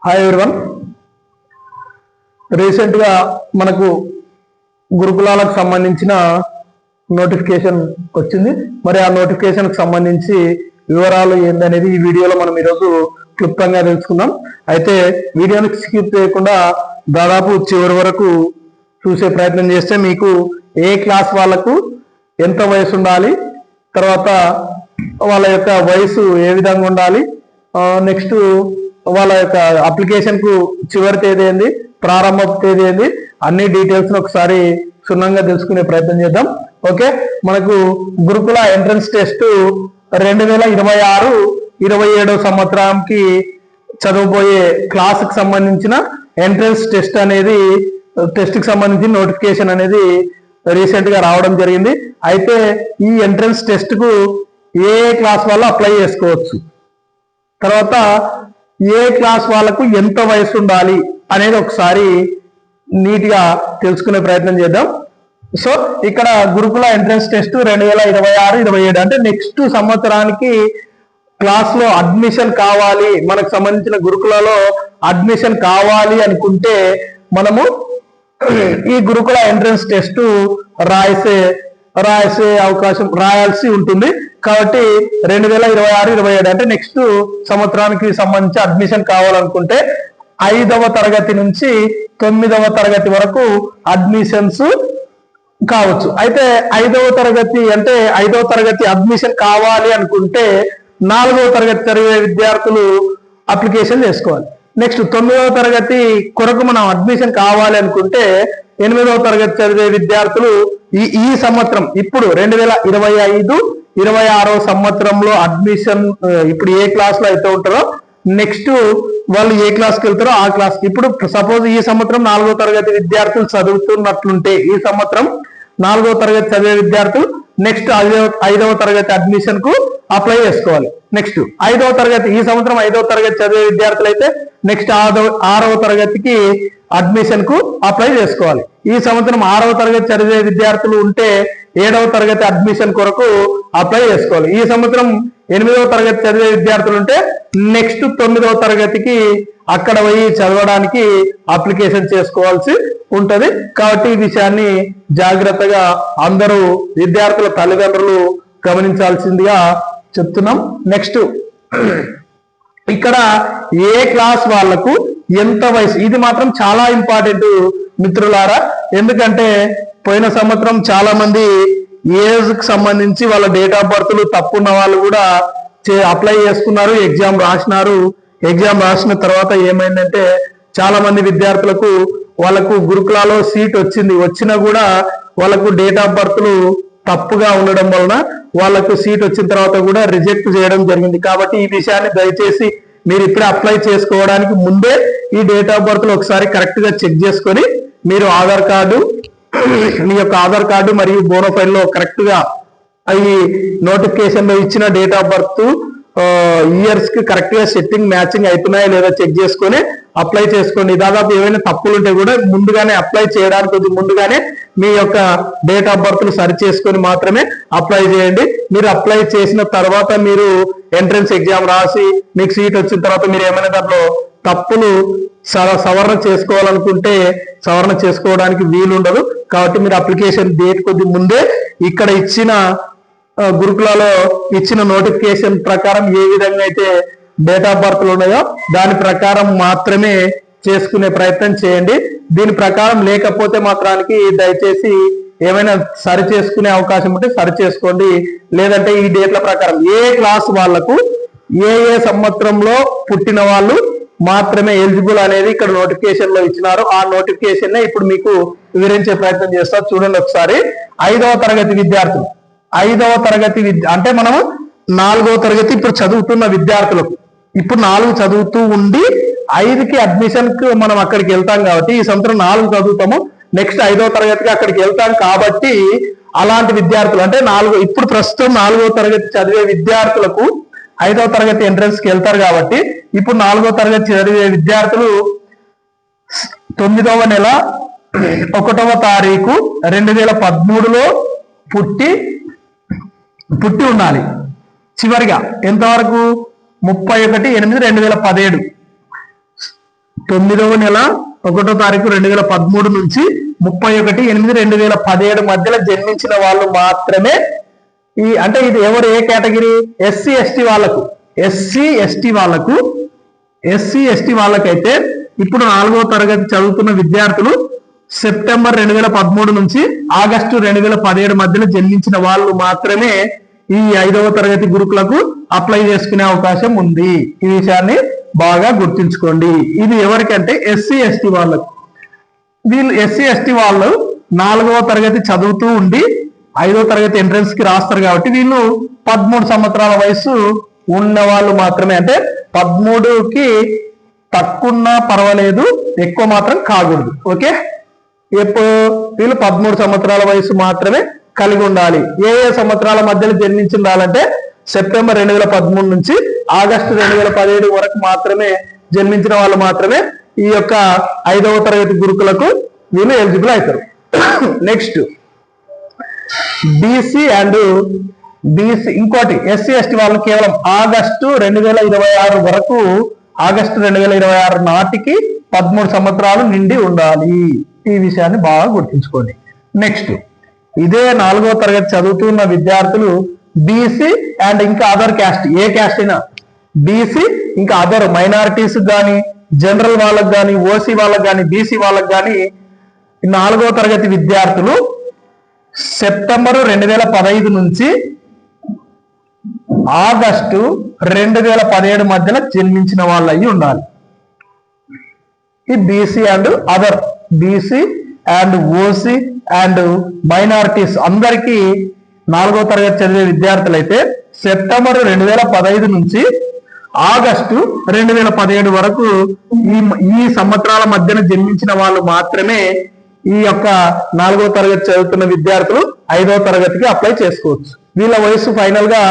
Hi everyone. రీసెంట్గా మనకు గురుకులాలకు సంబంధించిన నోటిఫికేషన్ వచ్చింది. మరి ఆ నోటిఫికేషన్కి సంబంధించి వివరాలు ఏందనేది ఈ వీడియోలో మనం ఈరోజు క్లుప్తంగా తెలుసుకుందాం. అయితే వీడియోని స్కిప్ చేయకుండా దాదాపు చివరి వరకు చూసే ప్రయత్నం చేస్తే మీకు ఏ క్లాస్ వాళ్ళకు ఎంత వయసు ఉండాలి, తర్వాత వాళ్ళ యొక్క వయసు ఏ విధంగా ఉండాలి, నెక్స్ట్ వాళ్ళ యొక్క అప్లికేషన్ కు చివరి తేదీ ఏంది, ప్రారంభ తేదీ ఏంది, అన్ని డీటెయిల్స్ ఒకసారి క్షుణ్ణంగా తెలుసుకునే ప్రయత్నం చేద్దాం. ఓకే, మనకు గురుకుల ఎంట్రన్స్ టెస్ట్ 2026-27 సంవత్సరానికి చదవబోయే క్లాస్ కి సంబంధించిన ఎంట్రన్స్ టెస్ట్ అనేది టెస్ట్ కి సంబంధించిన నోటిఫికేషన్ అనేది రీసెంట్ గా రావడం జరిగింది. అయితే ఈ ఎంట్రన్స్ టెస్ట్ కు ఏ క్లాస్ వాళ్ళు అప్లై చేసుకోవచ్చు, తర్వాత ఏ క్లాస్ వాళ్ళకు ఎంత వయసు ఉండాలి అనేది ఒకసారి నీట్ గా తెలుసుకునే ప్రయత్నం చేద్దాం. సో ఇక్కడ గురుకుల ఎంట్రన్స్ టెస్ట్ 2026-27 అంటే నెక్స్ట్ సంవత్సరానికి క్లాస్ లో అడ్మిషన్ కావాలి, మనకు సంబంధించిన గురుకులలో అడ్మిషన్ కావాలి అనుకుంటే మనము ఈ గురుకుల ఎంట్రన్స్ టెస్ట్ రాసే అవకాశం రాయాల్సి ఉంటుంది. కాబట్టి 2026-27 అంటే నెక్స్ట్ సంవత్సరానికి సంబంధించి అడ్మిషన్ కావాలనుకుంటే 5వ తరగతి నుంచి 9వ తరగతి వరకు అడ్మిషన్స్ కావచ్చు. అయితే 5వ తరగతి అంటే 5వ తరగతి అడ్మిషన్ కావాలి అనుకుంటే 4వ తరగతి చదివే విద్యార్థులు అప్లికేషన్ చేసుకోవాలి. నెక్స్ట్ 9వ తరగతి కొరకు మనం అడ్మిషన్ కావాలి అనుకుంటే 8వ తరగతి చదివే విద్యార్థులు ఈ సంవత్సరం ఇప్పుడు 2025-26 సంవత్సరంలో అడ్మిషన్ ఇప్పుడు ఏ క్లాస్ లో అయితే ఉంటారో నెక్స్ట్ వాళ్ళు ఏ క్లాస్కి వెళ్తారో ఆ క్లాస్. ఇప్పుడు సపోజ్ ఈ సంవత్సరం 4వ తరగతి విద్యార్థులు చదువుతున్నట్లుంటే ఈ సంవత్సరం 4వ తరగతి చదివే విద్యార్థులు నెక్స్ట్ 5వ తరగతి అడ్మిషన్ కు అప్లై చేసుకోవాలి. నెక్స్ట్ 5వ తరగతి ఈ సంవత్సరం 5వ తరగతి చదివే విద్యార్థులు అయితే నెక్స్ట్ 6వ తరగతికి అడ్మిషన్ కు అప్లై చేసుకోవాలి. ఈ సంవత్సరం 6వ తరగతి చదివే విద్యార్థులు ఉంటే 7వ తరగతి అడ్మిషన్ కొరకు అప్లై చేసుకోవాలి. ఈ సంవత్సరం 8వ తరగతి చదివే విద్యార్థులు ఉంటే నెక్స్ట్ 9వ తరగతికి అక్కడ పోయి చదవడానికి అప్లికేషన్ చేసుకోవాల్సి ఉంటది. కాబట్టి ఈ విషయాన్ని జాగ్రత్తగా అందరూ విద్యార్థుల తల్లిదండ్రులు గమనించాల్సిందిగా చెప్తున్నాం. నెక్స్ట్ ఇక్కడ ఏ క్లాస్ వాళ్లకు ఎంత వయసు, ఇది మాత్రం చాలా ఇంపార్టెంట్ మిత్రులారా. ఎందుకంటే పోయిన సంవత్సరం చాలా మంది ఏజ్ కి సంబంధించి వాళ్ళ డేట్ ఆఫ్ బర్త్లు తప్పున్న వాళ్ళు కూడా అప్లై చేసుకున్నారు, ఎగ్జామ్ రాసినారు. ఎగ్జామ్ రాసిన తర్వాత ఏమైందంటే చాలా మంది విద్యార్థులకు వాళ్ళకు గురుకులాలో సీట్ వచ్చినా కూడా వాళ్ళకు డేట్ ఆఫ్ బర్త్లు తప్పుగా ఉండడం వలన వాళ్ళకు సీట్ వచ్చిన తర్వాత కూడా రిజెక్ట్ చేయడం జరిగింది. కాబట్టి ఈ విషయాన్ని దయచేసి మీరు ఇప్పుడే అప్లై చేసుకోవడానికి ముందే ఈ డేట్ ఆఫ్ బర్త్లు ఒకసారి కరెక్ట్ గా చెక్ చేసుకొని మీరు మీ యొక్క ఆధార్ కార్డు మరియు బోనోఫైల్ లో కరెక్ట్ గా ఈ నోటిఫికేషన్ లో ఇచ్చిన డేట్ ఆఫ్ బర్త్ ఇయర్స్ కి కరెక్ట్ గా సెట్టింగ్ మ్యాచింగ్ అవుతున్నాయా లేదా చెక్ చేసుకొని అప్లై చేసుకోండి. దాదాపు ఏమైనా తప్పులు ఉంటే కూడా ముందుగానే అప్లై చేయడానికి కొద్ది ముందుగానే మీ యొక్క డేట్ ఆఫ్ బర్త్ సరి చేసుకొని మాత్రమే అప్లై చేయండి. మీరు అప్లై చేసిన తర్వాత మీరు ఎంట్రన్స్ ఎగ్జామ్ రాసి మీకు సీట్ వచ్చిన తర్వాత మీరు ఏమైనా దాంట్లో తప్పులు సవరణ చేసుకోవాలనుకుంటే సవరణ చేసుకోవడానికి వీలుండదు. కాబట్టి మీరు అప్లికేషన్ డేట్ కొద్ది ముందే ఇక్కడ ఇచ్చిన గురుకులలో ఇచ్చిన నోటిఫికేషన్ ప్రకారం ఏ విధంగా అయితే డేట్ ఆఫ్ బర్త్లు ఉన్నాయో దాని ప్రకారం మాత్రమే చేసుకునే ప్రయత్నం చేయండి. దీని ప్రకారం లేకపోతే మాత్రానికి దయచేసి ఏమైనా సరి చేసుకునే అవకాశం ఉంటే సరి చేసుకోండి. లేదంటే ఈ డేట్ల ప్రకారం ఏ క్లాస్ వాళ్లకు ఏ సంవత్సరంలో పుట్టిన వాళ్ళు మాత్రమే ఎలిజిబుల్ అనేది ఇక్కడ నోటిఫికేషన్ లో ఇచ్చినారు. ఆ నోటిఫికేషన్ ఇప్పుడు మీకు వివరించే ప్రయత్నం చేస్తారు. చూడండి ఒకసారి. 5వ తరగతి విద్యార్థులు, 5వ తరగతి అంటే మనము 4వ తరగతి ఇప్పుడు చదువుతున్న విద్యార్థులకు ఇప్పుడు 4 చదువుతూ ఉండి 5కి అడ్మిషన్ కు మనం అక్కడికి వెళ్తాం కాబట్టి ఈ సంవత్సరం 4 చదువుతాము, నెక్స్ట్ 5వ తరగతికి అక్కడికి వెళ్తాం. కాబట్టి అలాంటి విద్యార్థులు అంటే ఇప్పుడు ప్రస్తుతం 4వ తరగతి చదివే విద్యార్థులకు 5వ తరగతి ఎంట్రన్స్ కి వెళ్తారు. కాబట్టి ఇప్పుడు 4వ తరగతి చదివే విద్యార్థులు 9వ నెల 1వ తారీఖు 2013లో పుట్టి ఉండాలి. చివరిగా ఎంతవరకు 31/8/2017 9వ నెల 1వ తారీఖు 2013 నుంచి 31/8/2017 మధ్యలో జన్మించిన వాళ్ళు మాత్రమే అంటే ఇది ఎవరు ఏ కేటగిరీ? ఎస్సీ ఎస్టీ వాళ్ళకైతే ఇప్పుడు 4వ తరగతి చదువుతున్న విద్యార్థులు సెప్టెంబర్ 2013 నుంచి ఆగస్టు 2017 మధ్యలో జన్మించిన వాళ్ళు మాత్రమే ఈ 5వ తరగతి గురుకులకు అప్లై చేసుకునే అవకాశం ఉంది. ఈ విషయాన్ని బాగా గుర్తుంచుకోండి. ఇది ఎవరికంటే ఎస్సీ ఎస్టీ వాళ్ళకు. వీళ్ళు ఎస్సీ ఎస్టీ వాళ్ళు 4వ తరగతి చదువుతూ ఉండి 5వ తరగతి ఎంట్రన్స్ కి రాస్తారు కాబట్టి వీళ్ళు 13 సంవత్సరాల వయసు ఉన్న వాళ్ళు మాత్రమే. అంటే 13కి తక్కువ పర్వాలేదు, ఎక్కువ మాత్రం కాకూడదు. ఓకే, ఎప్పుడు వీళ్ళు 13 సంవత్సరాల వయసు మాత్రమే కలిగి ఉండాలి. ఏ సంవత్సరాల మధ్యలో జన్మించి ఉండాలంటే సెప్టెంబర్ 2013 నుంచి ఆగస్టు 2017 వరకు మాత్రమే జన్మించిన వాళ్ళు మాత్రమే ఈ యొక్క 5వ తరగతి గురుకులకు వీళ్ళు ఎలిజిబుల్ అవుతారు. నెక్స్ట్ బీసీ ఇంకోటి ఎస్సీ ఎస్టీ వాళ్ళు కేవలం ఆగస్టు 2026 వరకు, ఆగస్టు 2026 నాటికి 13 సంవత్సరాలు నిండి ఉండాలి. ఈ విషయాన్ని బాగా గుర్తుంచుకోండి. నెక్స్ట్ ఇదే 4వ తరగతి చదువుతున్న విద్యార్థులు బీసీ అండ్ ఇంకా అదర్ క్యాస్ట్, ఏ క్యాస్ట్ అయినా బీసీ ఇంకా అదర్ మైనారిటీస్ కానీ, జనరల్ వాళ్ళకు కానీ, ఓసీ వాళ్ళకు కానీ, బీసీ వాళ్ళకు కానీ 4వ తరగతి విద్యార్థులు సెప్టెంబరు 2015 నుంచి ఆగస్టు 2017 మధ్యలో జన్మించిన వాళ్ళు అయ్యి ఉండాలి. ఈ BC and other, BC and OC and minorities అందరికీ 4వ తరగతి చదివే విద్యార్థులైతే సెప్టెంబర్ 2015 నుంచి ఆగస్టు 2017 వరకు ఈ సంవత్సరాల మధ్యన జన్మించిన వాళ్ళు మాత్రమే ఈ యొక్క 4వ తరగతి చదువుతున్న విద్యార్థులు 5వ తరగతికి అప్లై చేసుకోవచ్చు. వీళ్ళ వయసు ఫైనల్ గా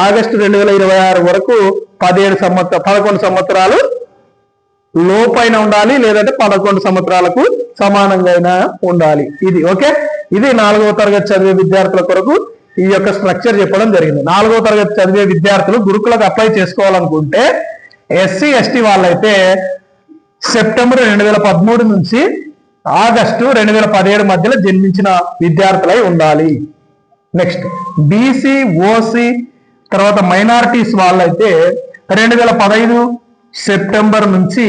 ఆగస్టు 2026 వరకు 11 సంవత్సరాలు లోపైన ఉండాలి, లేదంటే 11 సంవత్సరాలకు సమానంగా ఉండాలి. ఇది ఓకే. ఇది 4వ తరగతి చదివే విద్యార్థుల కొరకు ఈ యొక్క స్ట్రక్చర్ చెప్పడం జరిగింది. 4వ తరగతి చదివే విద్యార్థులు గురుకులకు అప్లై చేసుకోవాలనుకుంటే ఎస్సీ ఎస్టీ వాళ్ళైతే సెప్టెంబర్ 2013 నుంచి ఆగస్టు 2017 మధ్యలో జన్మించిన విద్యార్థులై ఉండాలి. నెక్స్ట్ బీసీ ఓసీ తర్వాత మైనారిటీస్ వాళ్ళైతే 2015 సెప్టెంబర్ నుంచి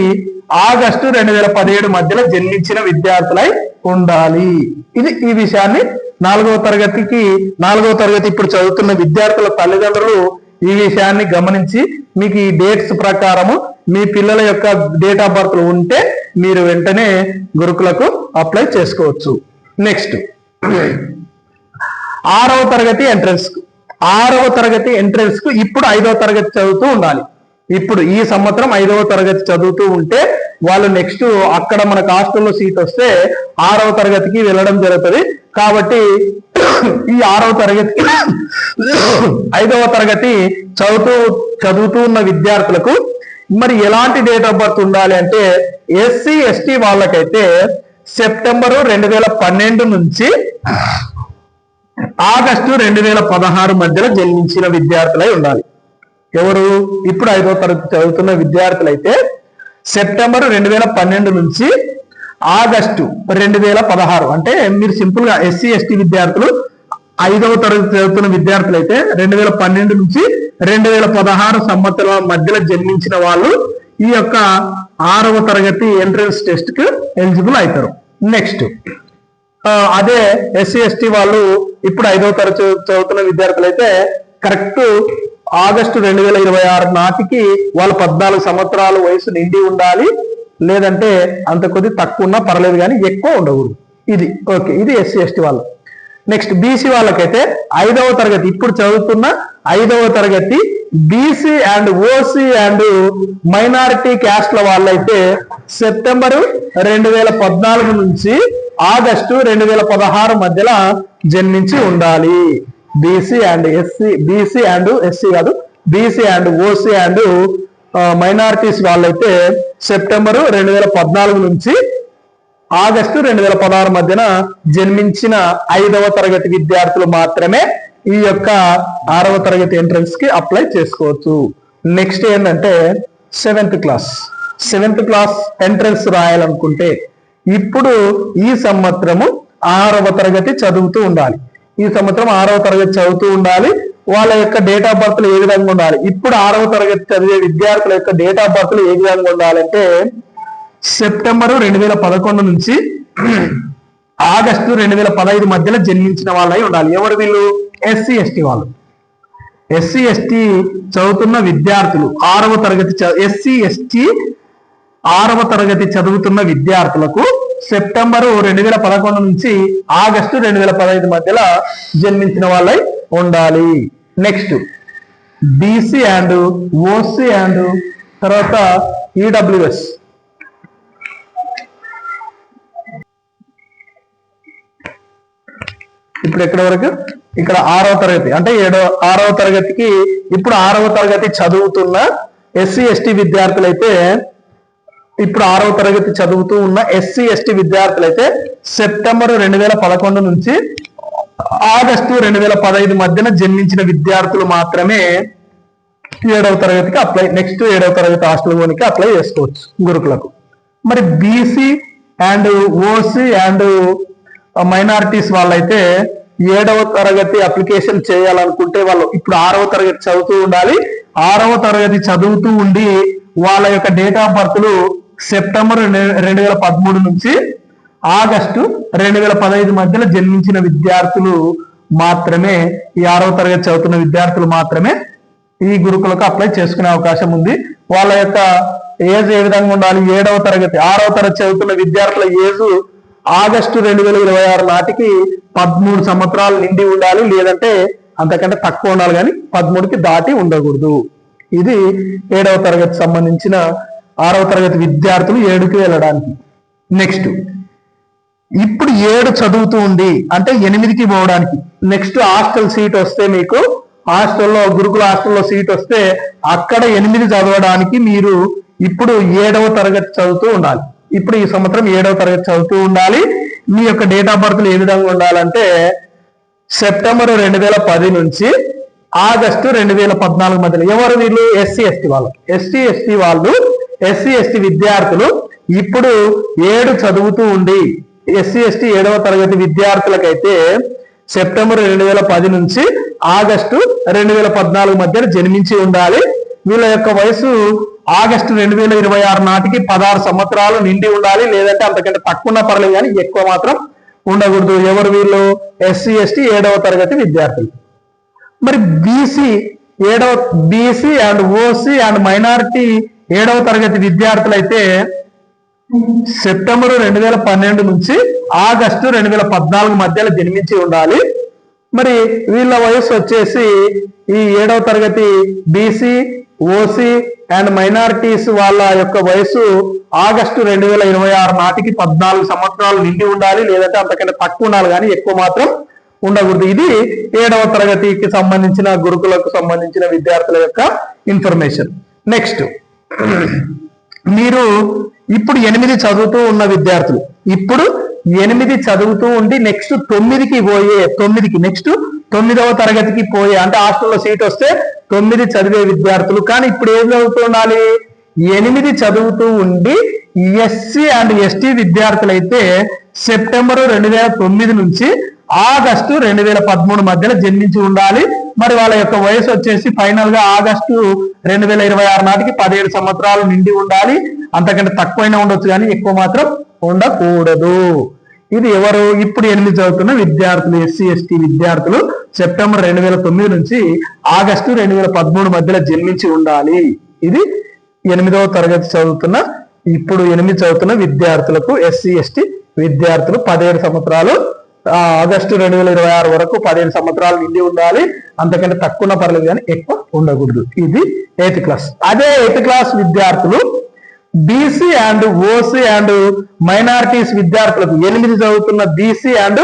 ఆగస్టు 2017 మధ్యలో జన్మించిన విద్యార్థులై ఉండాలి. ఇది ఈ విషయాన్ని 4వ తరగతి ఇప్పుడు చదువుతున్న విద్యార్థుల తల్లిదండ్రులు ఈ విషయాన్ని గమనించి మీకు ఈ డేట్స్ ప్రకారము మీ పిల్లల యొక్క డేట్ ఆఫ్ బర్త్ ఉంటే మీరు వెంటనే గురుకులకు అప్లై చేసుకోవచ్చు. నెక్స్ట్ 6వ తరగతి ఎంట్రన్స్ కు ఇప్పుడు 5వ తరగతి చదువుతూ ఉండాలి. ఇప్పుడు ఈ సంవత్సరం 5వ తరగతి చదువుతూ ఉంటే వాళ్ళు నెక్స్ట్ అక్కడ మనకు హాస్టల్లో సీట్ వస్తే 6వ తరగతికి వెళ్ళడం జరుగుతుంది. కాబట్టి ఈ 6వ తరగతి 5వ తరగతి చదువుతూ ఉన్న విద్యార్థులకు మరి ఎలాంటి డేట్ ఆఫ్ బర్త్ ఉండాలి అంటే ఎస్సీ ఎస్టీ వాళ్ళకైతే సెప్టెంబరు 2012 నుంచి ఆగస్టు 2016 మధ్యలో జన్మించిన విద్యార్థులై ఉండాలి. ఎవరు ఇప్పుడు 5వ తరగతి చదువుతున్న విద్యార్థులైతే సెప్టెంబర్ 2012 నుంచి ఆగస్టు 2016, అంటే మీరు సింపుల్ గా ఎస్సీ ఎస్టీ విద్యార్థులు 5వ తరగతి చదువుతున్న విద్యార్థులైతే 2012 నుంచి 2016 సంవత్సరాల మధ్యలో జన్మించిన వాళ్ళు ఈ యొక్క 6వ తరగతి ఎంట్రన్స్ టెస్ట్ కు ఎలిజిబుల్ అవుతారు. నెక్స్ట్ అదే ఎస్సీ ఎస్టీ వాళ్ళు ఇప్పుడు 5వ తరగతి చదువుతున్న విద్యార్థులైతే కరెక్ట్ ఆగస్టు 2026 నాటికి వాళ్ళు 14 సంవత్సరాల వయసు నిండి ఉండాలి, లేదంటే అంత కొద్ది తక్కువ ఉన్నా పర్లేదు కానీ ఎక్కువ ఉండకూడదు. ఇది ఓకే. ఇది ఎస్సీ ఎస్టీ వాళ్ళు. నెక్స్ట్ బీసీ వాళ్ళకైతే 5వ తరగతి ఇప్పుడు చదువుతున్న 5వ తరగతి BC and OC and minority క్యాస్ట్ల వాళ్ళైతే సెప్టెంబరు 2014 నుంచి ఆగస్టు 2016 మధ్యలో జన్మించి ఉండాలి. BC and OC and minorities వాళ్ళైతే సెప్టెంబరు 2014 నుంచి ఆగస్టు 2016 మధ్యన జన్మించిన 5వ తరగతి విద్యార్థులు మాత్రమే ఈ యొక్క 6వ తరగతి ఎంట్రన్స్ కి అప్లై చేసుకోవచ్చు. నెక్స్ట్ ఏంటంటే 7th class. 7th class entrance రాయాలనుకుంటే ఇప్పుడు ఈ సంవత్సరము 6వ తరగతి చదువుతూ ఉండాలి. ఈ సంవత్సరం 6వ తరగతి చదువుతూ ఉండాలి. వాళ్ళ యొక్క డేట్ ఆఫ్ బర్త్లు ఏ విధంగా ఉండాలి? ఇప్పుడు 6వ తరగతి చదివే విద్యార్థుల యొక్క డేట్ ఆఫ్ బర్త్లు ఏ విధంగా ఉండాలంటే సెప్టెంబరు 2011 నుంచి ఆగస్టు 2015 మధ్యలో జన్మించిన వాళ్ళై ఉండాలి. ఎవరు వీళ్ళు? ఎస్సీ ఎస్టీ వాళ్ళు. ఎస్సీ ఎస్టీ చదువుతున్న విద్యార్థులు 6వ తరగతి ఎస్సీ ఎస్టీ 6వ తరగతి చదువుతున్న విద్యార్థులకు సెప్టెంబరు 2011 నుంచి ఆగస్టు 2015 మధ్యలో జన్మించిన వాళ్ళై ఉండాలి. Next BC and OC and తర్వాత ఈడబ్ల్యూఎస్. ఇప్పుడు ఎక్కడ వరకు? ఇక్కడ 6వ తరగతి అంటే 6వ తరగతికి ఇప్పుడు 6వ తరగతి చదువుతున్న ఎస్సీ ఎస్టీ విద్యార్థులైతే ఇప్పుడు 6వ తరగతి చదువుతూ ఉన్న ఎస్సీ ఎస్టీ విద్యార్థులైతే సెప్టెంబరు 2011 నుంచి ఆగస్టు 2015 మధ్యన జన్మించిన విద్యార్థులు మాత్రమే 7వ తరగతికి అప్లై నెక్స్ట్ 7వ తరగతి హాస్టల్ లోనికి అప్లై చేసుకోవచ్చు గురుకులకు. మరి BC and OC and minorities వాళ్ళైతే 7వ తరగతి అప్లికేషన్ చేయాలనుకుంటే వాళ్ళు ఇప్పుడు 6వ తరగతి చదువుతూ ఉండాలి. 6వ తరగతి చదువుతూ ఉండి వాళ్ళ యొక్క డేట్ ఆఫ్ బర్త్లు సెప్టెంబర్ 2013 నుంచి ఆగస్టు 2015 మధ్యలో జన్మించిన విద్యార్థులు మాత్రమే ఈ 6వ తరగతి చదువుతున్న విద్యార్థులు మాత్రమే ఈ గురుకులకు అప్లై చేసుకునే అవకాశం ఉంది. వాళ్ళ యొక్క ఏజ్ ఏ విధంగా ఉండాలి? 7వ తరగతి 6వ తరగతి చదువుతున్న విద్యార్థుల ఏజ్ ఆగస్టు 2026 నాటికి 13 సంవత్సరాలు నిండి ఉండాలి, లేదంటే అంతకంటే తక్కువ ఉండాలి, కానీ 13కి దాటి ఉండకూడదు. ఇది 7వ తరగతి సంబంధించిన 6వ తరగతి విద్యార్థులు 7కి వెళ్ళడానికి. నెక్స్ట్ ఇప్పుడు 7 చదువుతూ ఉండి అంటే 8కి పోవడానికి నెక్స్ట్ హాస్టల్ సీట్ వస్తే మీకు హాస్టల్లో గురుకుల హాస్టల్లో సీట్ వస్తే అక్కడ 8 చదవడానికి మీరు ఇప్పుడు 7వ తరగతి చదువుతూ ఉండాలి. ఇప్పుడు ఈ సంవత్సరం 7వ తరగతి చదువుతూ ఉండాలి. మీ యొక్క డేట్ ఆఫ్ బర్త్లు ఏ విధంగా ఉండాలంటే సెప్టెంబర్ 2010 నుంచి ఆగస్టు 2014 మధ్యలో. ఎవరు వీళ్ళు? ఎస్సీ ఎస్టీ వాళ్ళు. ఎస్సీ ఎస్టీ విద్యార్థులు ఇప్పుడు 7 చదువుతూ ఉండి ఎస్సీ ఎస్టీ 7వ తరగతి విద్యార్థులకైతే సెప్టెంబర్ 2010 నుంచి ఆగస్టు 2014 మధ్యలో జన్మించి ఉండాలి. వీళ్ళ యొక్క వయసు ఆగస్టు 2026 నాటికి 16 సంవత్సరాలు నిండి ఉండాలి, లేదంటే అంతకంటే తక్కువ ఉన్నా పర్లేదు కానీ ఎక్కువ మాత్రం ఉండకూడదు. ఎవరు వీళ్ళు? ఎస్సీ ఎస్టీ 7వ తరగతి విద్యార్థులు. మరి BC and OC and minority 7వ తరగతి విద్యార్థులు అయితే సెప్టెంబర్ 2012 నుంచి ఆగస్టు 2014 మధ్యలో జన్మించి ఉండాలి. మరి వీళ్ళ వయసు వచ్చేసి ఈ 7వ తరగతి బీసీ ఓసీ అండ్ మైనారిటీస్ వాళ్ళ యొక్క వయసు ఆగస్టు 2026 నాటికి 14 సంవత్సరాలు నిండి ఉండాలి, లేదంటే అంతకంటే తక్కువ ఉండాలి, కానీ ఎక్కువ మాత్రం ఉండకూడదు. ఇది 7వ తరగతికి సంబంధించిన గురుకులకు సంబంధించిన విద్యార్థుల యొక్క ఇన్ఫర్మేషన్. నెక్స్ట్ మీరు ఇప్పుడు 8 చదువుతూ ఉన్న విద్యార్థులు ఇప్పుడు 8 చదువుతూ ఉండి నెక్స్ట్ 9కి పోయే నెక్స్ట్ 9వ తరగతికి పోయే అంటే హాస్టల్లో సీట్ వస్తే 9 చదివే విద్యార్థులు. కానీ ఇప్పుడు ఏం చదువుతూ ఉండాలి? 8 చదువుతూ ఉండి ఎస్సీ అండ్ ఎస్టీ విద్యార్థులైతే సెప్టెంబర్ 2009 నుంచి ఆగస్టు 2013 మధ్యలో జన్మించి ఉండాలి. మరి వాళ్ళ యొక్క వయసు వచ్చేసి ఫైనల్ గా ఆగస్టు 2026 నాటికి 17 సంవత్సరాలు నిండి ఉండాలి. అంతకంటే తక్కువైనా ఉండొచ్చు, కానీ ఎక్కువ మాత్రం ఉండకూడదు. ఇది ఎవరు? ఇప్పుడు 8 చదువుతున్న విద్యార్థులు ఎస్సీ ఎస్టీ విద్యార్థులు సెప్టెంబర్ 2009 నుంచి ఆగస్టు 2013 మధ్యలో జన్మించి ఉండాలి. ఇది 8వ తరగతి చదువుతున్న ఇప్పుడు 8 చదువుతున్న విద్యార్థులకు ఎస్సీ ఎస్టీ విద్యార్థులు 17 సంవత్సరాలు ఆగస్టు 2026 వరకు 17 సంవత్సరాలు నిండి ఉండాలి. అంతకంటే తక్కువ పర్లేదు, కానీ ఎక్కువ ఉండకూడదు. ఇది 8th క్లాస్. అదే 8th క్లాస్ విద్యార్థులు BC and OC and minorities విద్యార్థులకు 8 చదువుతున్న BC and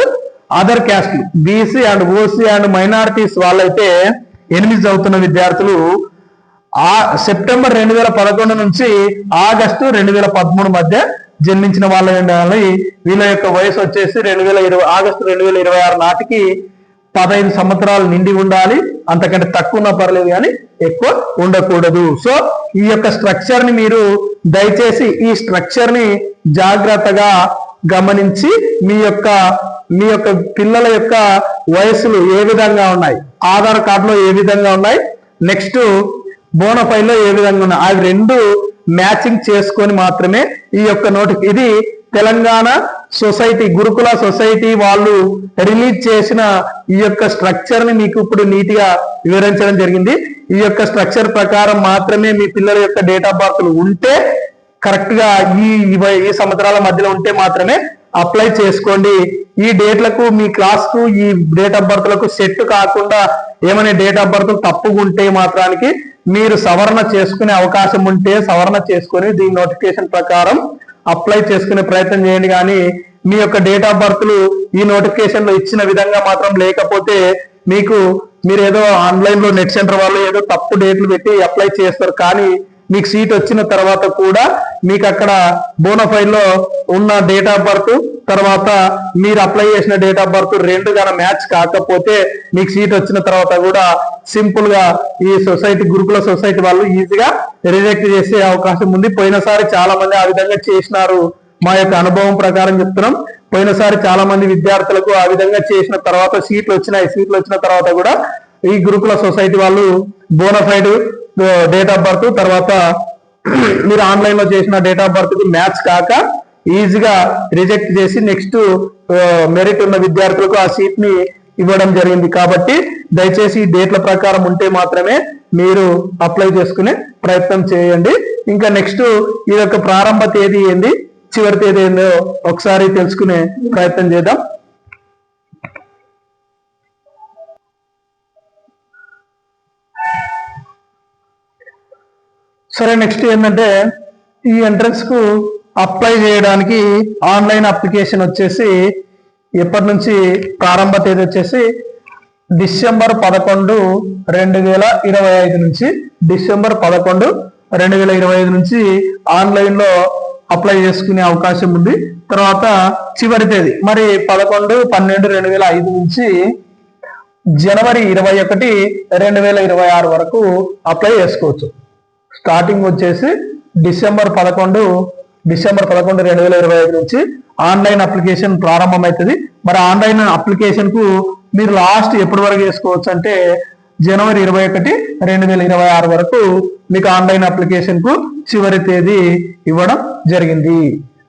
other caste BC and OC and minorities వాళ్ళైతే 8 చదువుతున్న విద్యార్థులు సెప్టెంబర్ 2011 నుంచి ఆగస్టు 2013 మధ్య జన్మించిన వాళ్ళ వీళ్ళ యొక్క వయసు వచ్చేసి ఆగస్టు 2026 నాటికి 15 సంవత్సరాలు నిండి ఉండాలి, అంతకంటే తక్కువ ఉన్నా పర్లేదు కానీ ఎక్కువ ఉండకూడదు. సో ఈ యొక్క స్ట్రక్చర్ ని మీరు దయచేసి ఈ స్ట్రక్చర్ ని జాగ్రత్తగా గమనించి మీ యొక్క పిల్లల యొక్క వయసులు ఏ విధంగా ఉన్నాయి, ఆధార్ కార్డులో ఏ విధంగా ఉన్నాయి, నెక్స్ట్ బోనఫైల్లో ఏ విధంగా ఉన్నాయి, అవి రెండు మ్యాచింగ్ చేసుకొని మాత్రమే ఈ యొక్క ఇది తెలంగాణ సొసైటీ గురుకుల సొసైటీ వాళ్ళు రిలీజ్ చేసిన ఈ యొక్క స్ట్రక్చర్ ని మీకు ఇప్పుడు నీట్ గా వివరించడం జరిగింది. ఈ యొక్క స్ట్రక్చర్ ప్రకారం మాత్రమే మీ పిల్లల యొక్క డేట్ ఆఫ్ బర్త్లు ఉంటే కరెక్ట్ గా ఈ సంవత్సరాల మధ్యలో ఉంటే మాత్రమే అప్లై చేసుకోండి. ఈ డేట్లకు మీ క్లాస్ కు ఈ డేట్ ఆఫ్ బర్త్లకు సెట్ కాకుండా ఏమైనా డేట్ ఆఫ్ బర్త్ తప్పుకుంటే మాత్రానికి మీరు సవరణ చేసుకునే అవకాశం ఉంటే సవరణ చేసుకొని దీని నోటిఫికేషన్ ప్రకారం అప్లై చేసుకునే ప్రయత్నం చేయండి. కానీ మీ యొక్క డేట్ ఆఫ్ బర్త్లు ఈ నోటిఫికేషన్ లో ఇచ్చిన విధంగా మాత్రం లేకపోతే మీరు ఏదో ఆన్లైన్ లో నెట్ సెంటర్ వాళ్ళు ఏదో తప్పు డేట్లు పెట్టి అప్లై చేస్తారు, కానీ మీకు సీట్ వచ్చిన తర్వాత కూడా మీకు అక్కడ బోనఫైల్లో ఉన్న డేట్ ఆఫ్ బర్త్ తర్వాత మీరు అప్లై చేసిన డేట్ ఆఫ్ బర్త్ రెండు గాన మ్యాచ్ కాకపోతే మీకు సీట్ వచ్చిన తర్వాత కూడా సింపుల్ గా ఈ సొసైటీ గురుకుల సొసైటీ వాళ్ళు ఈజీగా రిజెక్ట్ చేసే అవకాశం ఉంది. పోయినసారి చాలా మంది ఆ విధంగా చేసినారు. మా యొక్క అనుభవం ప్రకారం చెప్తున్నాం. పోయినసారి చాలా మంది విద్యార్థులకు ఆ విధంగా చేసిన తర్వాత సీట్లు వచ్చిన తర్వాత కూడా ఈ గురుకుల సొసైటీ వాళ్ళు బోనఫైడ్ డేట్ ఆఫ్ బర్త్ తర్వాత మీరు ఆన్లైన్ లో చేసిన డేట్ ఆఫ్ బర్త్ కి మ్యాచ్ కాక ఈజీగా రిజెక్ట్ చేసి నెక్స్ట్ మెరిట్ ఉన్న విద్యార్థులకు ఆ సీట్ ని ఇవ్వడం జరిగింది. కాబట్టి దయచేసి ఈ డేట్ల ప్రకారం ఉంటే మాత్రమే మీరు అప్లై చేసుకునే ప్రయత్నం చేయండి. ఇంకా నెక్స్ట్ ఈ యొక్క ప్రారంభ తేదీ ఏంది, చివరి తేదీ ఏందో ఒకసారి తెలుసుకునే ప్రయత్నం చేద్దాం. సరే, నెక్స్ట్ ఏంటంటే ఈ ఎంట్రన్స్ కు అప్లై చేయడానికి ఆన్లైన్ అప్లికేషన్ వచ్చేసి ఎప్పటి నుంచి ప్రారంభ తేదీ వచ్చేసి డిసెంబర్ 11, 2025 నుంచి డిసెంబర్ 11, 2025 నుంచి ఆన్లైన్ లో అప్లై చేసుకునే అవకాశం ఉంది. తర్వాత చివరి తేదీ మరి 11, 12, 2005 నుంచి జనవరి 21, 2026 వరకు అప్లై చేసుకోవచ్చు. స్టార్టింగ్ వచ్చేసి డిసెంబర్ 11, 2025 నుంచి ఆన్లైన్ అప్లికేషన్ ప్రారంభమవుతుంది. మరి ఆన్లైన్ అప్లికేషన్ కు మీరు లాస్ట్ ఎప్పటి వరకు చేసుకోవచ్చు అంటే జనవరి 21, 2026 వరకు మీకు ఆన్లైన్ అప్లికేషన్ కు చివరి తేదీ ఇవ్వడం జరిగింది.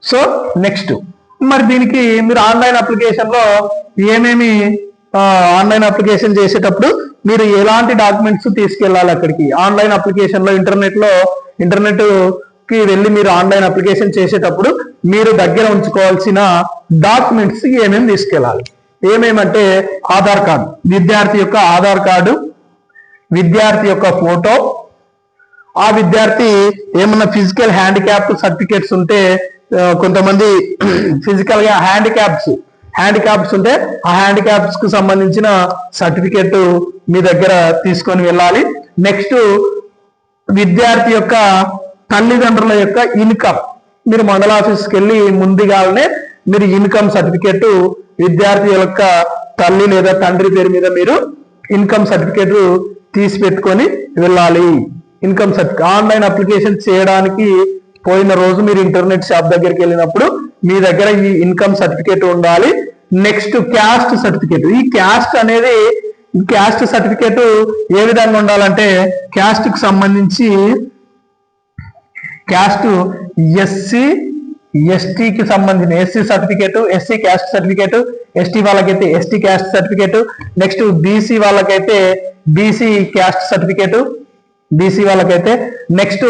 సో నెక్స్ట్ మరి దీనికి మీరు ఆన్లైన్ అప్లికేషన్ లో ఏమేమి ఆన్లైన్ అప్లికేషన్ చేసేటప్పుడు మీరు ఎలాంటి డాక్యుమెంట్స్ తీసుకెళ్లాలి అక్కడికి ఆన్లైన్ అప్లికేషన్ లో ఇంటర్నెట్ కి వెళ్ళి మీరు ఆన్లైన్ అప్లికేషన్ చేసేటప్పుడు మీరు దగ్గర ఉంచుకోవాల్సిన డాక్యుమెంట్స్ ఏమేమి తీసుకెళ్ళాలి, ఏమేమంటే ఆధార్ కార్డు, విద్యార్థి యొక్క ఆధార్ కార్డు, విద్యార్థి యొక్క ఫోటో, ఆ విద్యార్థి ఏమన్నా ఫిజికల్ హ్యాండిక్యాప్ సర్టిఫికేట్స్ ఉంటే కొంతమంది ఫిజికల్ గా హ్యాండిక్యాప్స్ ఉంటే ఆ హ్యాండిక్యాప్స్ కు సంబంధించిన సర్టిఫికేట్ మీ దగ్గర తీసుకొని వెళ్ళాలి. నెక్స్ట్ విద్యార్థి యొక్క తల్లిదండ్రుల యొక్క ఇన్కమ్, మీరు మండల ఆఫీస్కి వెళ్ళి ముందుగానే మీరు ఇన్కమ్ సర్టిఫికేట్ విద్యార్థి యొక్క తల్లి లేదా తండ్రి పేరు మీద మీరు ఇన్కమ్ సర్టిఫికేట్ తీసి పెట్టుకొని వెళ్ళాలి. ఇన్కమ్ సర్టిఫికేట్ ఆన్లైన్ అప్లికేషన్ చేయడానికి పోయిన రోజు మీరు ఇంటర్నెట్ షాప్ దగ్గరికి వెళ్ళినప్పుడు మీ దగ్గర ఈ ఇన్కమ్ సర్టిఫికేట్ ఉండాలి. నెక్స్ట్ క్యాస్ట్ సర్టిఫికేట్, ఈ క్యాస్ట్ సర్టిఫికేట్ ఏ విధంగా ఉండాలంటే క్యాస్ట్ కు సంబంధించి క్యాస్ట్ ఎస్సీ ఎస్టీకి సంబంధించిన SC certificate, SC caste certificate, ST వాళ్ళకైతే ST caste certificate, next BC వాళ్ళకైతే బీసీ క్యాస్ట్ సర్టిఫికేట్, బీసీ వాళ్ళకైతే నెక్స్ట్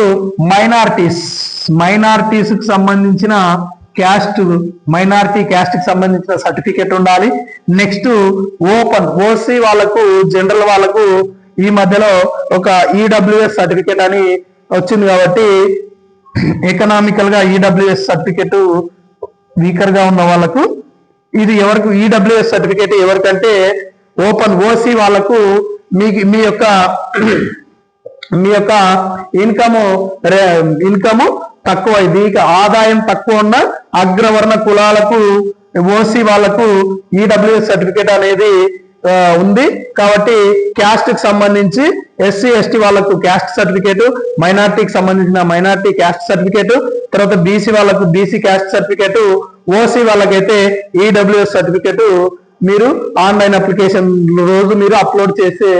మైనారిటీస్ కి సంబంధించిన మైనారిటీ క్యాస్ట్ కి సంబంధించిన సర్టిఫికేట్ ఉండాలి. నెక్స్ట్ ఓపెన్ ఓసీ వాళ్ళకు జనరల్ వాళ్ళకు ఈ మధ్యలో ఒక ఈడబ్ల్యూఎస్ సర్టిఫికేట్ అని వచ్చింది కాబట్టి ఎకనామికల్ గా ఈడబ్ల్యూఎస్ సర్టిఫికేట్ వీకర్ గా ఉన్న వాళ్ళకు ఇది ఎవరికి ఈడబ్ల్యూఎస్ సర్టిఫికేట్ ఎవరికంటే ఓపెన్ ఓసీ వాళ్ళకు మీ యొక్క ఇన్కమ్ తక్కువ, దీనికి ఆదాయం తక్కువ ఉన్న అగ్రవర్ణ కులాలకు ఓసీ వాళ్ళకు ఈడబ్ల్యూఎస్ సర్టిఫికేట్ అనేది ఉంది. కాబట్టి క్యాస్ట్ కి సంబంధించి ఎస్సీ ఎస్టీ వాళ్ళకు క్యాస్ట్ సర్టిఫికేట్, మైనార్టీకి సంబంధించిన మైనార్టీ క్యాస్ట్ సర్టిఫికేట్, తర్వాత బీసీ వాళ్ళకు బీసీ క్యాస్ట్ సర్టిఫికేట్, ఓసీ వాళ్ళకైతే ఈడబ్ల్యూఎస్ సర్టిఫికేట్ మీరు ఆన్లైన్ అప్లికేషన్ రోజు మీరు అప్లోడ్ చేసే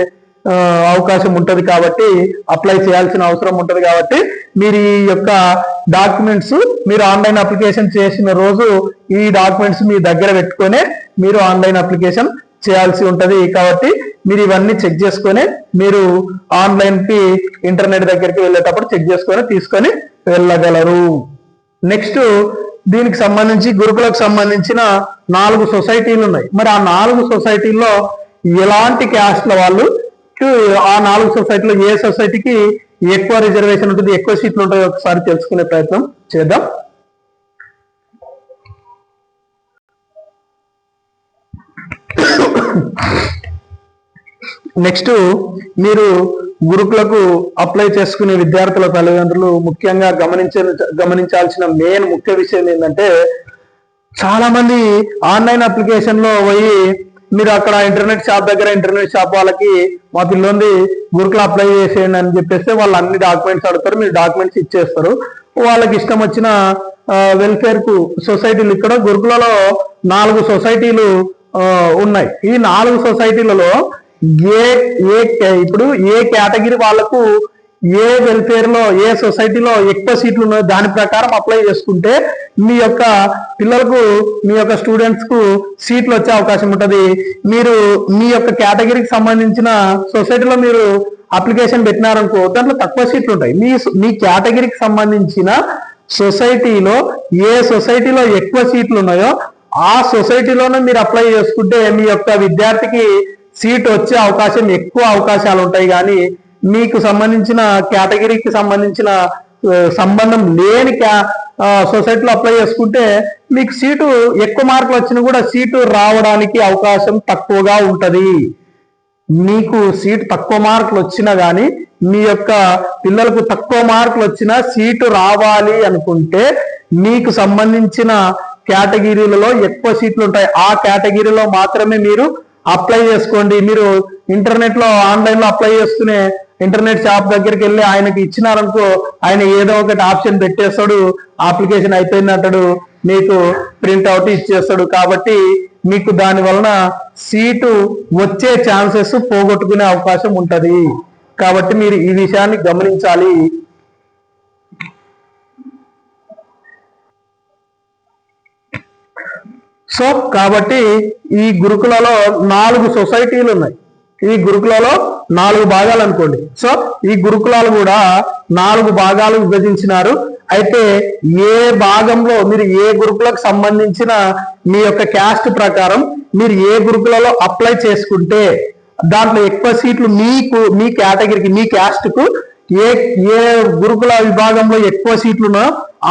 అవకాశం ఉంటది. కాబట్టి అప్లై చేయాల్సిన అవసరం ఉంటది. కాబట్టి మీరు ఈ యొక్క డాక్యుమెంట్స్ మీరు ఆన్లైన్ అప్లికేషన్ చేసిన రోజు ఈ డాక్యుమెంట్స్ మీ దగ్గర పెట్టుకొని మీరు ఆన్లైన్ అప్లికేషన్ చేయాల్సి ఉంటది. కాబట్టి మీరు ఇవన్నీ చెక్ చేసుకొని మీరు ఆన్లైన్ కి ఇంటర్నెట్ దగ్గరికి వెళ్ళేటప్పుడు చెక్ చేసుకొని తీసుకొని వెళ్ళగలరు. నెక్స్ట్ దీనికి సంబంధించి గురుకులకు సంబంధించిన 4 సొసైటీలు ఉన్నాయి. మరి ఆ 4 సొసైటీల్లో ఎలాంటి క్యాస్ట్ల వాళ్ళు ఆ 4 సొసైటీలో ఏ సొసైటీకి ఎక్కువ రిజర్వేషన్ ఉంటుంది, ఎక్కువ సీట్లు ఉంటాయో ఒకసారి తెలుసుకునే ప్రయత్నం చేద్దాం. నెక్స్ట్ మీరు గురుకులకు అప్లై చేసుకునే విద్యార్థుల తల్లిదండ్రులు ముఖ్యంగా గమనించాల్సిన మెయిన్ ముఖ్య విషయం ఏంటంటే, చాలా మంది ఆన్లైన్ అప్లికేషన్ లో పోయి మీరు అక్కడ ఇంటర్నెట్ షాప్ దగ్గర ఇంటర్నెట్ షాప్ వాళ్ళకి మా పిల్లోంది గురుకులు అప్లై చేసేయండి అని చెప్పేస్తే వాళ్ళు అన్ని డాక్యుమెంట్స్ అడుగుతారు, మీరు డాక్యుమెంట్స్ ఇచ్చేస్తారు. వాళ్ళకి ఇష్టం వచ్చిన వెల్ఫేర్ కు సొసైటీలు ఇక్కడ గురుకులలో 4 సొసైటీలు ఉన్నాయి. ఈ 4 సొసైటీలలో ఇప్పుడు ఏ కేటగిరీ వాళ్ళకు ఏ వెల్ఫేర్ లో ఏ సొసైటీలో ఎక్కువ సీట్లు ఉన్నాయో దాని ప్రకారం అప్లై చేసుకుంటే మీ యొక్క పిల్లలకు మీ యొక్క స్టూడెంట్స్ కు సీట్లు వచ్చే అవకాశం ఉంటది. మీరు మీ యొక్క కేటగిరీకి సంబంధించిన సొసైటీలో మీరు అప్లికేషన్ పెట్టినారనుకో దాంట్లో తక్కువ సీట్లు ఉంటాయి. మీ కేటగిరీకి సంబంధించిన సొసైటీలో ఏ సొసైటీలో ఎక్కువ సీట్లు ఉన్నాయో ఆ సొసైటీలోనే మీరు అప్లై చేసుకుంటే మీ యొక్క విద్యార్థికి సీట్ వచ్చే అవకాశం ఎక్కువ అవకాశాలు ఉంటాయి. కానీ మీకు సంబంధించిన కేటగిరీకి సంబంధించిన సంబంధం లేని సొసైటీలో అప్లై చేసుకుంటే మీకు సీటు ఎక్కువ మార్కులు వచ్చినా కూడా సీటు రావడానికి అవకాశం తక్కువగా ఉంటది. మీకు సీటు తక్కువ మార్కులు వచ్చినా కానీ మీ యొక్క పిల్లలకు తక్కువ మార్కులు వచ్చినా సీటు రావాలి అనుకుంటే మీకు సంబంధించిన కేటగిరీలలో ఎక్కువ సీట్లు ఉంటాయి. ఆ కేటగిరీలో మాత్రమే మీరు అప్లై చేసుకోండి. మీరు ఇంటర్నెట్ లో ఆన్లైన్ లో అప్లై చేసుకునే ఇంటర్నెట్ షాప్ దగ్గరికి వెళ్ళి ఆయనకి ఇచ్చినారనుకో ఆయన ఏదో ఒకటి ఆప్షన్ పెట్టేస్తాడు, అప్లికేషన్ అయిపోయినట్టు మీకు ప్రింట్ అవుట్ ఇచ్చేస్తాడు. కాబట్టి మీకు దాని వలన సీటు వచ్చే ఛాన్సెస్ పోగొట్టుకునే అవకాశం ఉంటది. కాబట్టి మీరు ఈ విషయాన్ని గమనించాలి. సో కాబట్టి ఈ గురుకులలో 4 సొసైటీలు ఉన్నాయి. ఈ గురుకులలో 4 భాగాలు అనుకోండి. సో ఈ గురుకులాలు కూడా 4 భాగాలు విభజించినారు. అయితే ఏ భాగంలో మీరు ఏ గురుకులకు సంబంధించిన మీ యొక్క క్యాస్ట్ ప్రకారం మీరు ఏ గురుకులలో అప్లై చేసుకుంటే దాంట్లో ఎక్కువ సీట్లు మీ కేటగిరీకి మీ క్యాస్ట్ కు ఏ గురుకుల విభాగంలో ఎక్కువ సీట్లున్నా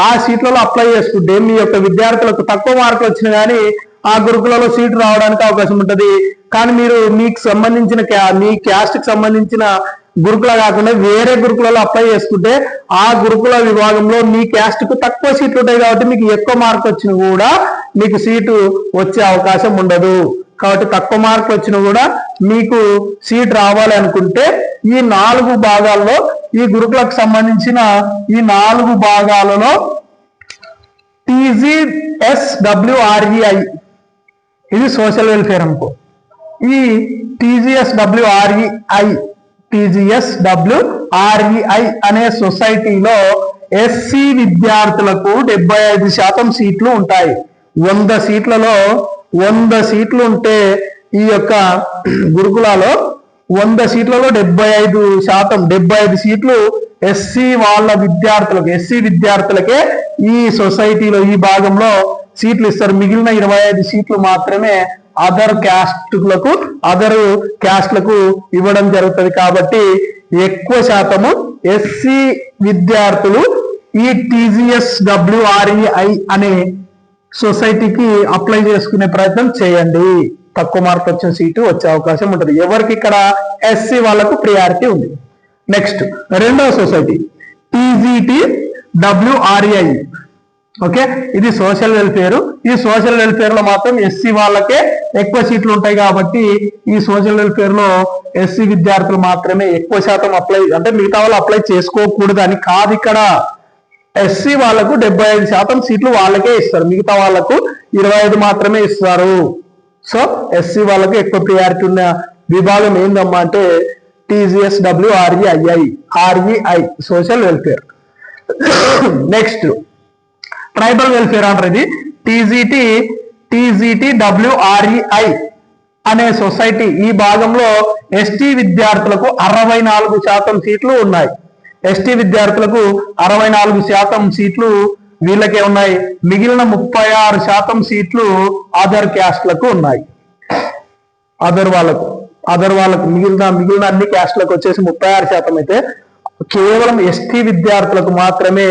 ఆ సీట్లలో అప్లై చేసుకుంటే మీ యొక్క విద్యార్థులకు తక్కువ మార్కులు వచ్చినా కానీ ఆ గురుకులలో సీటు రావడానికి అవకాశం ఉంటది. కానీ మీరు మీకు సంబంధించిన మీ క్యాస్ట్ కి సంబంధించిన గురుకుల కాకుండా వేరే గురుకులలో అప్లై చేసుకుంటే ఆ గురుకుల విభాగంలో మీ క్యాస్ట్ కు తక్కువ సీట్లు ఉంటాయి. కాబట్టి మీకు ఎక్కువ మార్క్ వచ్చినా కూడా మీకు సీటు వచ్చే అవకాశం ఉండదు. కాబట్టి తక్కువ మార్కులు వచ్చినా కూడా మీకు సీట్ రావాలి అనుకుంటే ఈ 4 భాగాల్లో ఈ గురుకులకు సంబంధించిన ఈ 4 భాగాలలో TGSWREI ఇది సోషల్ వెల్ఫేర్ అనుకో. ఈ TGSWREI అనే సొసైటీలో ఎస్సీ విద్యార్థులకు 75% సీట్లు ఉంటాయి. 100 సీట్లలో 100 సీట్లు ఉంటే ఈ యొక్క గురుకులాలో 100 సీట్లలో 75% సీట్లు ఎస్సీ వాళ్ళ విద్యార్థులకు ఎస్సీ విద్యార్థులకే ఈ సొసైటీలో ఈ భాగంలో సీట్లు ఇస్తారు. మిగిలిన 25 సీట్లు మాత్రమే అదర్ క్యాస్ట్లకు ఇవ్వడం జరుగుతుంది. కాబట్టి ఎక్కువ శాతము ఎస్సీ విద్యార్థులు ఈ TGSWREI అనే సొసైటీకి అప్లై చేసుకునే ప్రయత్నం చేయండి. తక్కువ మార్క్ వచ్చిన సీటు వచ్చే అవకాశం ఉంటుంది. ఎవరికి ఇక్కడ ఎస్సీ వాళ్ళకు ప్రియారిటీ ఉంది. నెక్స్ట్ రెండవ సొసైటీ TGTWREI. ఓకే, ఇది సోషల్ వెల్ఫేర్. ఈ సోషల్ వెల్ఫేర్ లో మాత్రం ఎస్సీ వాళ్ళకే ఎక్కువ సీట్లు ఉంటాయి కాబట్టి ఈ సోషల్ వెల్ఫేర్ లో ఎస్సీ విద్యార్థులు మాత్రమే ఎక్కువ శాతం అప్లై, అంటే మిగతా వాళ్ళు అప్లై చేసుకోకూడదు అని కాదు. ఇక్కడ ఎస్సీ వాళ్ళకు 75% సీట్లు వాళ్ళకే ఇస్తారు, మిగతా వాళ్ళకు 25 మాత్రమే ఇస్తారు. సో ఎస్సీ వాళ్ళకు ఎక్కువ ప్రియారిటీ ఉన్న విభాగం ఏందమ్మా అంటే TGSWREI social welfare. Next tribal welfare అంటారు. ఇది TGTWREI అనే సొసైటీ. ఈ భాగంలో ఎస్టీ విద్యార్థులకు 64% సీట్లు ఉన్నాయి. ఎస్టీ విద్యార్థులకు 64% సీట్లు వీళ్ళకే ఉన్నాయి. మిగిలిన 36% సీట్లు అదర్ క్యాస్ట్లకు ఉన్నాయి. అదర్ వాళ్ళకు మిగిలిన అన్ని క్యాస్ట్లకు వచ్చేసి 36% అయితే కేవలం ఎస్టీ విద్యార్థులకు మాత్రమే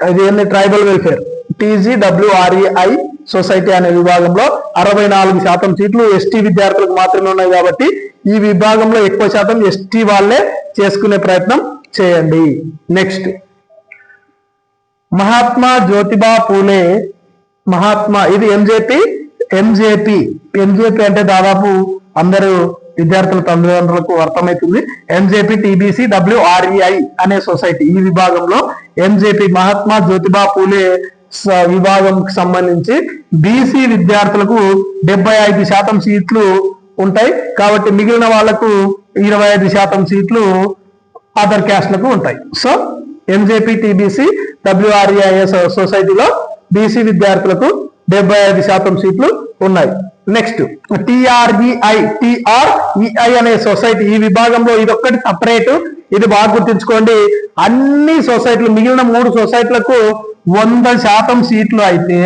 అదేంటి ట్రైబల్ వెల్ఫేర్ TGWREI సొసైటీ అనే విభాగంలో 64% సీట్లు ఎస్టీ విద్యార్థులకు మాత్రమే ఉన్నాయి. కాబట్టి ఈ విభాగంలో ఎక్కువ శాతం ఎస్టీ వాళ్ళే చేసుకునే ప్రయత్నం చేయండి. నెక్స్ట్ మహాత్మా జ్యోతిబా పూలే ఇది ఎంజేపీ అంటే దాదాపు అందరూ విద్యార్థుల తల్లిదండ్రులకు అర్థమవుతుంది. ఎంజేపీ TBCWREI అనే సొసైటీ. ఈ విభాగంలో ఎంజేపీ మహాత్మా జ్యోతిబా పూలే విభాగంకి సంబంధించి బీసీ విద్యార్థులకు 75% సీట్లు ఉంటాయి. కాబట్టి మిగిలిన వాళ్లకు 25% సీట్లు అదర్ క్యాస్ట్లకు ఉంటాయి. సో ఎంజేపీ TBCWREI సొసైటీలో బీసీ విద్యార్థులకు 75% సీట్లు ఉన్నాయి. నెక్స్ట్ TREI అనే సొసైటీ. ఈ విభాగంలో ఇదొక్కటి సపరేట్, ఇది బాగా గుర్తుంచుకోండి. అన్ని సొసైటీలు మిగిలిన 3 సొసైటీలకు 100% సీట్లు అయితే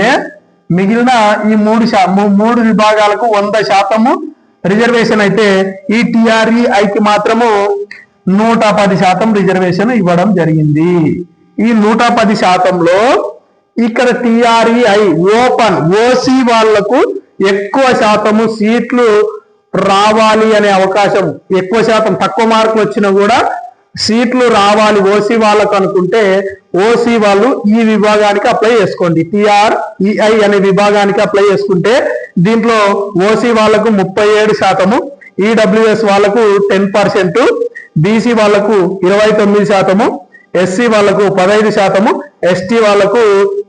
మిగిలిన ఈ 3 విభాగాలకు 100% రిజర్వేషన్ అయితే ఈ TREIకి మాత్రము 110% రిజర్వేషన్ ఇవ్వడం జరిగింది. ఈ 110%లో ఇక్కడ TREI ఓపెన్ ఓసీ వాళ్లకు ఎక్కువ శాతము సీట్లు రావాలి అనే అవకాశం, ఎక్కువ శాతం తక్కువ మార్కులు వచ్చినా కూడా సీట్లు రావాలి ఓసీ వాళ్ళకు అనుకుంటే ఓసీ వాళ్ళు ఈ విభాగానికి అప్లై చేసుకోండి. TREI అనే విభాగానికి అప్లై చేసుకుంటే దీంట్లో ఓసీ వాళ్ళకు 37%, ఈడబ్ల్యూఎస్ వాళ్ళకు 10%, బీసీ వాళ్ళకు 29%, ఎస్సీ వాళ్ళకు 15%, ఎస్టీ వాళ్ళకు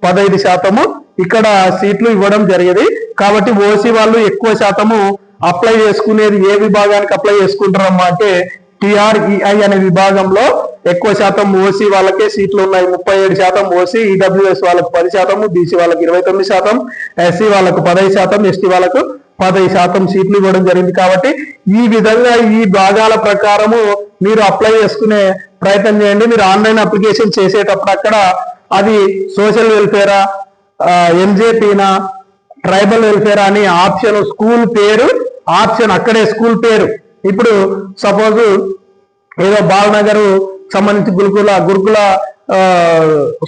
15% ఇక్కడ సీట్లు ఇవ్వడం జరిగేది. కాబట్టి ఓసీ వాళ్ళు ఎక్కువ శాతము అప్లై చేసుకునేది ఏ విభాగానికి అప్లై చేసుకుంటారమ్మా అంటే TREI అనే విభాగంలో ఎక్కువ శాతం ఓసీ వాళ్ళకే సీట్లు ఉన్నాయి. 37% ఓసీ, ఈడబ్ల్యూఎస్ వాళ్ళకు 10%, బీసీ వాళ్ళకు 29%, ఎస్సీ వాళ్ళకు 15%, ఎస్టీ వాళ్ళకు 10% సీట్లు ఇవ్వడం జరిగింది. కాబట్టి ఈ విధంగా ఈ భాగాల ప్రకారము మీరు అప్లై చేసుకునే ప్రయత్నం చేయండి. మీరు ఆన్లైన్ అప్లికేషన్ చేసేటప్పుడు అక్కడ అది సోషల్ వెల్ఫేరా, ఎంజేపీనా, ట్రైబల్ వెల్ఫేర్ అని ఆప్షన్, స్కూల్ పేరు ఆప్షన్, అక్కడే స్కూల్ పేరు. ఇప్పుడు సపోజ్ ఏదో బాలనగర్ సంబంధించి గురుకుల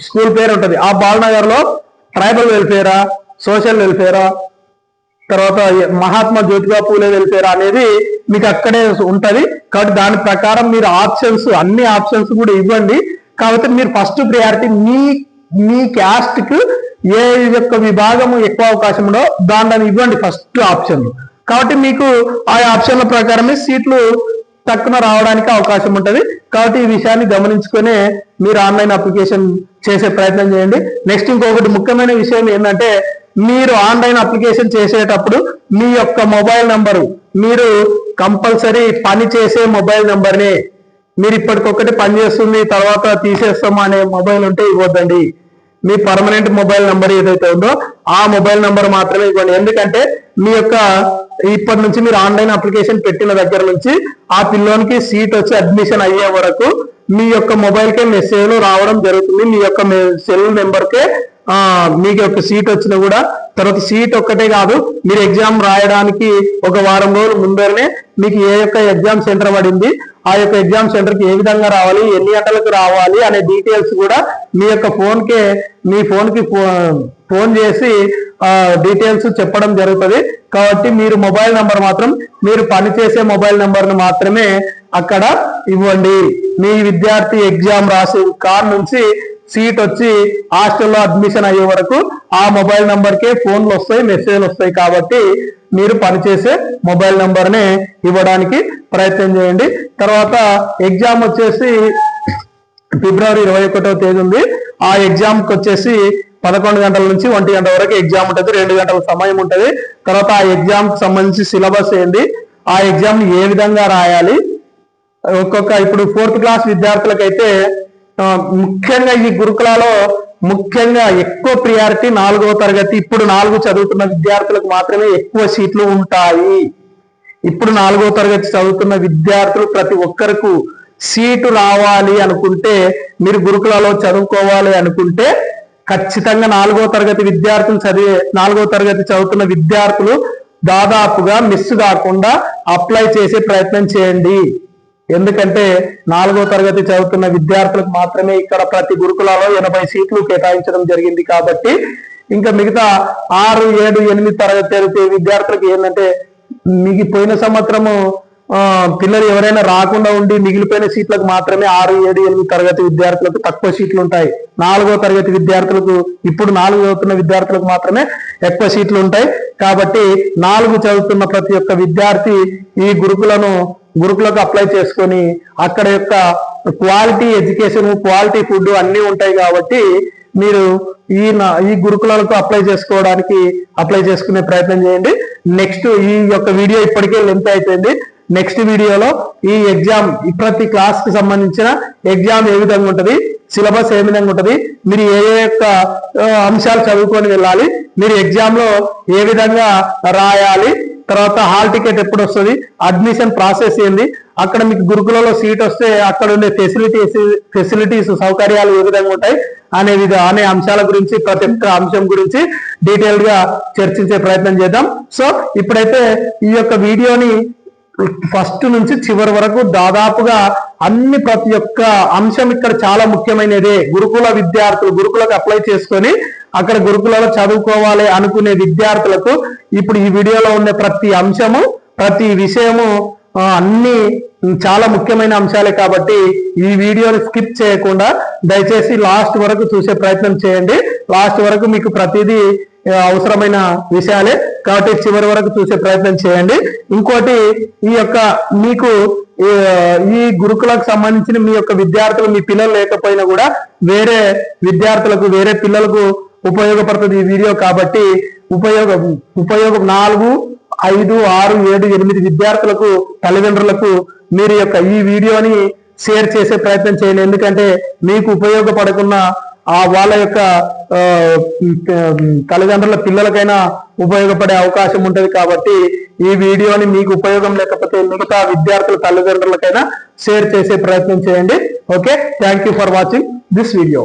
స్కూల్ పేరు ఉంటుంది. ఆ బాలనగర్ లో ట్రైబల్ వెల్ఫేరా, సోషల్ వెల్ఫేరా, తర్వాత మహాత్మా జ్యోతిబా పూలే వెల్ఫేర్ అనేది మీకు అక్కడే ఉంటది. కాబట్టి దాని ప్రకారం మీరు ఆప్షన్స్, అన్ని ఆప్షన్స్ కూడా ఇవ్వండి. కాబట్టి మీరు ఫస్ట్ ప్రియారిటీ మీ క్యాస్ట్ కు ఏ యొక్క విభాగము ఎక్కువ అవకాశం ఉండో దాన్ని ఇవ్వండి ఫస్ట్ ఆప్షన్. కాబట్టి మీకు ఆ ఆప్షన్ల ప్రకారమే సీట్లు తక్కువ రావడానికి అవకాశం ఉంటుంది. కాబట్టి ఈ విషయాన్ని గమనించుకునే మీరు ఆన్లైన్ అప్లికేషన్ చేసే ప్రయత్నం చేయండి. నెక్స్ట్ ఇంకొకటి ముఖ్యమైన విషయం ఏంటంటే మీరు ఆన్లైన్ అప్లికేషన్ చేసేటప్పుడు మీ యొక్క మొబైల్ నంబరు, మీరు కంపల్సరీ పని చేసే మొబైల్ నంబర్నే, మీరు ఇప్పటికొకటి పని చేస్తుంది తర్వాత తీసేస్తాం అనే మొబైల్ ఉంటే ఇవ్వద్దండి. మీ పర్మనెంట్ మొబైల్ నంబర్ ఏదైతే ఉందో ఆ మొబైల్ నంబర్ మాత్రమే ఇవ్వండి. ఎందుకంటే మీ యొక్క ఇప్పటి నుంచి మీరు ఆన్లైన్ అప్లికేషన్ పెట్టిన దగ్గర నుంచి ఆ పిల్లోనికి సీట్ వచ్చి అడ్మిషన్ అయ్యే వరకు మీ యొక్క మొబైల్ కే మెసేజ్లు రావడం జరుగుతుంది. మీ యొక్క సెల్ నెంబర్కే మీకు యొక్క సీట్ వచ్చినా కూడా తర్వాత సీట్ ఒక్కటే కాదు, మీరు ఎగ్జామ్ రాయడానికి ఒక వారం రోజుల ముందరనే మీకు ఏ యొక్క ఎగ్జామ్ సెంటర్ పడింది, ఆ యొక్క ఎగ్జామ్ సెంటర్ కి ఏ విధంగా రావాలి, ఎన్ని గంటలకు రావాలి అనే డీటెయిల్స్ కూడా మీ యొక్క మీ ఫోన్ కి ఫోన్ చేసి డీటెయిల్స్ చెప్పడం జరుగుతుంది. కాబట్టి మీరు మొబైల్ నంబర్ మాత్రం మీరు పనిచేసే మొబైల్ నంబర్ ను మాత్రమే అక్కడ ఇవ్వండి. మీ విద్యార్థి ఎగ్జామ్ రాసే కార్ నుంచి సీట్ వచ్చి హాస్టల్లో అడ్మిషన్ అయ్యే వరకు ఆ మొబైల్ నంబర్కే ఫోన్లు వస్తాయి, మెసేజ్లు వస్తాయి. కాబట్టి మీరు పనిచేసే మొబైల్ నంబర్నే ఇవ్వడానికి ప్రయత్నం చేయండి. తర్వాత ఎగ్జామ్ వచ్చేసి ఫిబ్రవరి 21వ తేదీ ఉంది. ఆ ఎగ్జామ్కి వచ్చేసి 11 గంటల నుంచి 1 గంట వరకు ఎగ్జామ్ ఉంటుంది, 2 గంటల సమయం ఉంటుంది. తర్వాత ఆ ఎగ్జామ్ కి సంబంధించి సిలబస్ ఏంటి, ఆ ఎగ్జామ్ ఏ విధంగా రాయాలి, ఇప్పుడు 4th క్లాస్ విద్యార్థులకైతే ముఖ్యంగా ఈ గురుకులలో ముఖ్యంగా ఎక్కువ ప్రియారిటీ 4వ తరగతి, ఇప్పుడు 4 చదువుతున్న విద్యార్థులకు మాత్రమే ఎక్కువ సీట్లు ఉంటాయి. ఇప్పుడు 4వ తరగతి చదువుతున్న విద్యార్థులు ప్రతి ఒక్కరికి సీటు రావాలి అనుకుంటే, మీరు గురుకులలో చదువుకోవాలి అనుకుంటే ఖచ్చితంగా 4వ తరగతి విద్యార్థులు 4వ తరగతి చదువుతున్న విద్యార్థులు దాదాపుగా మిస్ కాకుండా అప్లై చేసే ప్రయత్నం చేయండి. ఎందుకంటే 4వ తరగతి చదువుతున్న విద్యార్థులకు మాత్రమే ఇక్కడ ప్రతి గురుకులలో 80 సీట్లు కేటాయించడం జరిగింది. కాబట్టి ఇంకా మిగతా 6, 7, 8 తరగతి విద్యార్థులకు ఏంటంటే పోయిన సంవత్సరము పిల్లలు ఎవరైనా రాకుండా ఉండి మిగిలిపోయిన సీట్లకు మాత్రమే 6, 7, 8 తరగతి విద్యార్థులకు తక్కువ సీట్లు ఉంటాయి. 4వ తరగతి విద్యార్థులకు, ఇప్పుడు 4 చదువుతున్న విద్యార్థులకు మాత్రమే ఎక్కువ సీట్లు ఉంటాయి. కాబట్టి 4 చదువుతున్న ప్రతి ఒక్క విద్యార్థి ఈ గురుకులకు అప్లై చేసుకొని అక్కడ యొక్క క్వాలిటీ ఎడ్యుకేషన్, క్వాలిటీ ఫుడ్ అన్ని ఉంటాయి. కాబట్టి మీరు ఈ గురుకులకు అప్లై చేసుకునే ప్రయత్నం చేయండి. నెక్స్ట్ ఈ యొక్క వీడియో ఇప్పటికే లెంత్ అయిపోయింది. నెక్స్ట్ వీడియోలో ఈ ఎగ్జామ్, ప్రతి క్లాస్ కి సంబంధించిన ఎగ్జామ్ ఏ విధంగా ఉంటుంది, సిలబస్ ఏ విధంగా ఉంటుంది, మీరు ఏ యొక్క అంశాలు చదువుకొని వెళ్ళాలి, మీరు ఎగ్జామ్ లో ఏ విధంగా రాయాలి, తర్వాత హాల్ టికెట్ ఎప్పుడు వస్తుంది, అడ్మిషన్ ప్రాసెస్ ఏంది, అక్కడ మీకు గురుకులలో సీట్ వస్తే అక్కడ ఉండే ఫెసిలిటీస్ సౌకర్యాలు ఏ విధంగా ఉంటాయి అనే అంశాల గురించి, ప్రతి ఒక్క అంశం గురించి డీటెయిల్ గా చర్చించే ప్రయత్నం చేద్దాం. సో ఇప్పుడైతే ఈ యొక్క వీడియోని ఫస్ట్ నుంచి చివరి వరకు దాదాపుగా ప్రతి ఒక్క అంశం ఇక్కడ చాలా ముఖ్యమైనదే. గురుకుల విద్యార్థులు గురుకులకు అప్లై చేసుకొని అక్కడ గురుకులలో చదువుకోవాలి అనుకునే విద్యార్థులకు ఇప్పుడు ఈ వీడియోలో ఉన్న ప్రతి అంశము, ప్రతి విషయము అన్ని చాలా ముఖ్యమైన అంశాలే. కాబట్టి ఈ వీడియోని స్కిప్ చేయకుండా దయచేసి లాస్ట్ వరకు చూసే ప్రయత్నం చేయండి. లాస్ట్ వరకు మీకు ప్రతిదీ అవసరమైన విషయాలే, కాబట్టి చివరి వరకు చూసే ప్రయత్నం చేయండి. ఇంకోటి, ఈ యొక్క మీకు ఈ గురుకులకు సంబంధించిన మీ యొక్క విద్యార్థులు, మీ పిల్లలు లేకపోయినా కూడా వేరే విద్యార్థులకు, వేరే పిల్లలకు ఉపయోగపడుతుంది ఈ వీడియో. కాబట్టి ఉపయోగం 4, 5, 6, 7, 8 విద్యార్థులకు, తల్లిదండ్రులకు మీరు యొక్క ఈ వీడియోని షేర్ చేసే ప్రయత్నం చేయండి. ఎందుకంటే మీకు ఉపయోగపడకున్న వాళ్ళ యొక్క తల్లిదండ్రుల పిల్లలకైనా ఉపయోగపడే అవకాశం ఉంటుంది. కాబట్టి ఈ వీడియోని మీకు ఉపయోగం లేకపోతే మిగతా విద్యార్థుల తల్లిదండ్రులకైనా షేర్ చేసే ప్రయత్నం చేయండి. Okay, thank you for watching this video.